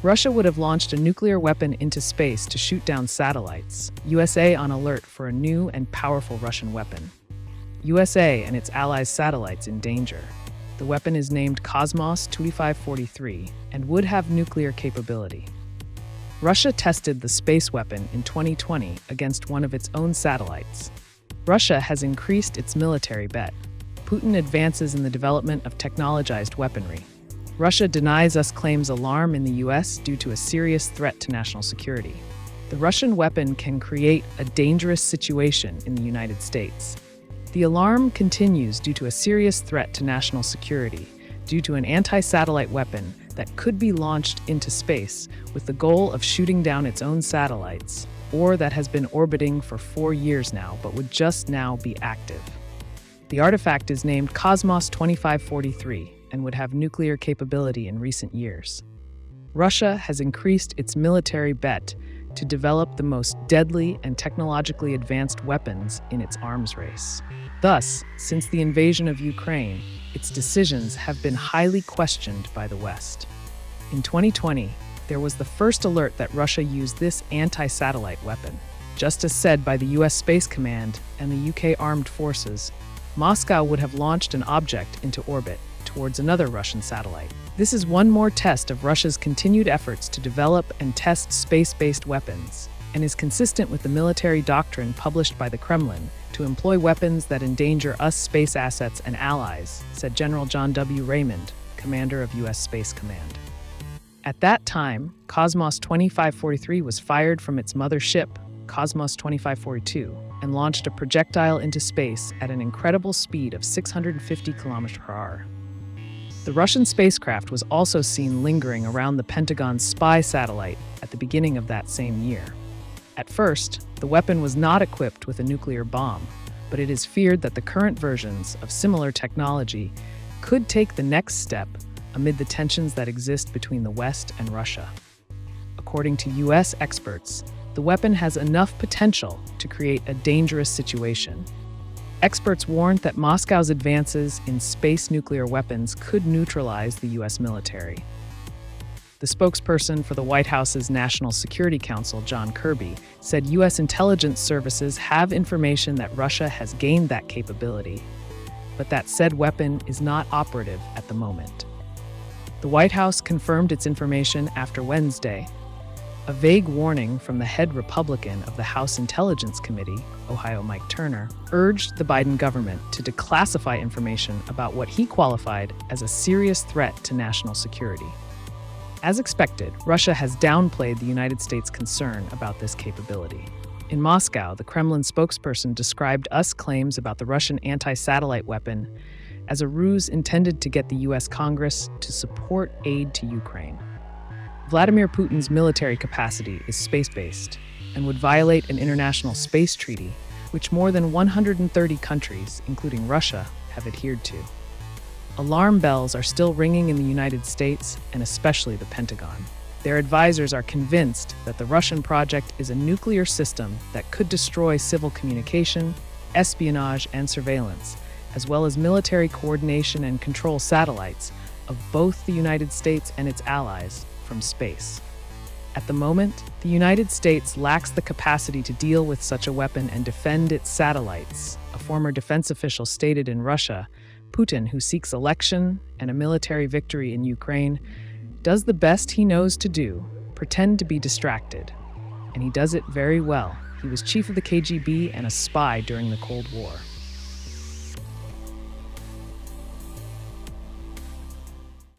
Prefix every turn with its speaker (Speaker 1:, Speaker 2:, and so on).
Speaker 1: Russia would have launched a nuclear weapon into space to shoot down satellites. USA on alert for a new and powerful Russian weapon. USA and its allies' satellites in danger. The weapon is named Cosmos 2543 and would have nuclear capability. Russia tested the space weapon in 2020 against one of its own satellites. Russia has increased its military bet. Putin advances in the development of technologized weaponry. Russia denies us claims alarm in the US due to a serious threat to national security. The Russian weapon can create a dangerous situation in the United States. The alarm continues due to a serious threat to national security, due to an anti-satellite weapon that could be launched into space with the goal of shooting down its own satellites, or that has been orbiting for 4 years now but would just now be active. The artifact is named Cosmos 2543 and would have nuclear capability in recent years. Russia has increased its military bet to develop the most deadly and technologically advanced weapons in its arms race. Thus, since the invasion of Ukraine, its decisions have been highly questioned by the West. In 2020, there was the first alert that Russia used this anti-satellite weapon. Just as said by the US Space Command and the UK Armed Forces, Moscow would have launched an object into orbit towards another Russian satellite. This is one more test of Russia's continued efforts to develop and test space-based weapons, and is consistent with the military doctrine published by the Kremlin to employ weapons that endanger us space assets and allies, said General John W. Raymond, commander of U.S. Space Command. At that time, Cosmos 2543 was fired from its mother ship, Cosmos 2542, and launched a projectile into space at an incredible speed of 650 km/h. The Russian spacecraft was also seen lingering around the Pentagon's spy satellite at the beginning of that same year. At first, the weapon was not equipped with a nuclear bomb, but it is feared that the current versions of similar technology could take the next step amid the tensions that exist between the West and Russia. According to U.S. experts, the weapon has enough potential to create a dangerous situation. Experts warned that Moscow's advances in space nuclear weapons could neutralize the U.S. military. The spokesperson for the White House's National Security Council, John Kirby, said U.S. intelligence services have information that Russia has gained that capability, but that said weapon is not operative at the moment. The White House confirmed its information after Wednesday. A vague warning from the head Republican of the House Intelligence Committee, Ohio Mike Turner, urged the Biden government to declassify information about what he qualified as a serious threat to national security. As expected, Russia has downplayed the United States' concern about this capability. In Moscow, the Kremlin spokesperson described US claims about the Russian anti-satellite weapon as a ruse intended to get the U.S. Congress to support aid to Ukraine. Vladimir Putin's military capacity is space-based and would violate an international space treaty, which more than 130 countries, including Russia, have adhered to. Alarm bells are still ringing in the United States and especially the Pentagon. Their advisors are convinced that the Russian project is a nuclear system that could destroy civil communication, espionage, and surveillance, as well as military coordination and control satellites of both the United States and its allies from space. At the moment, the United States lacks the capacity to deal with such a weapon and defend its satellites, a former defense official stated. In Russia, Putin, who seeks election and a military victory in Ukraine, does the best he knows to do, pretend to be distracted. And he does it very well. He was chief of the KGB and a spy during the Cold War.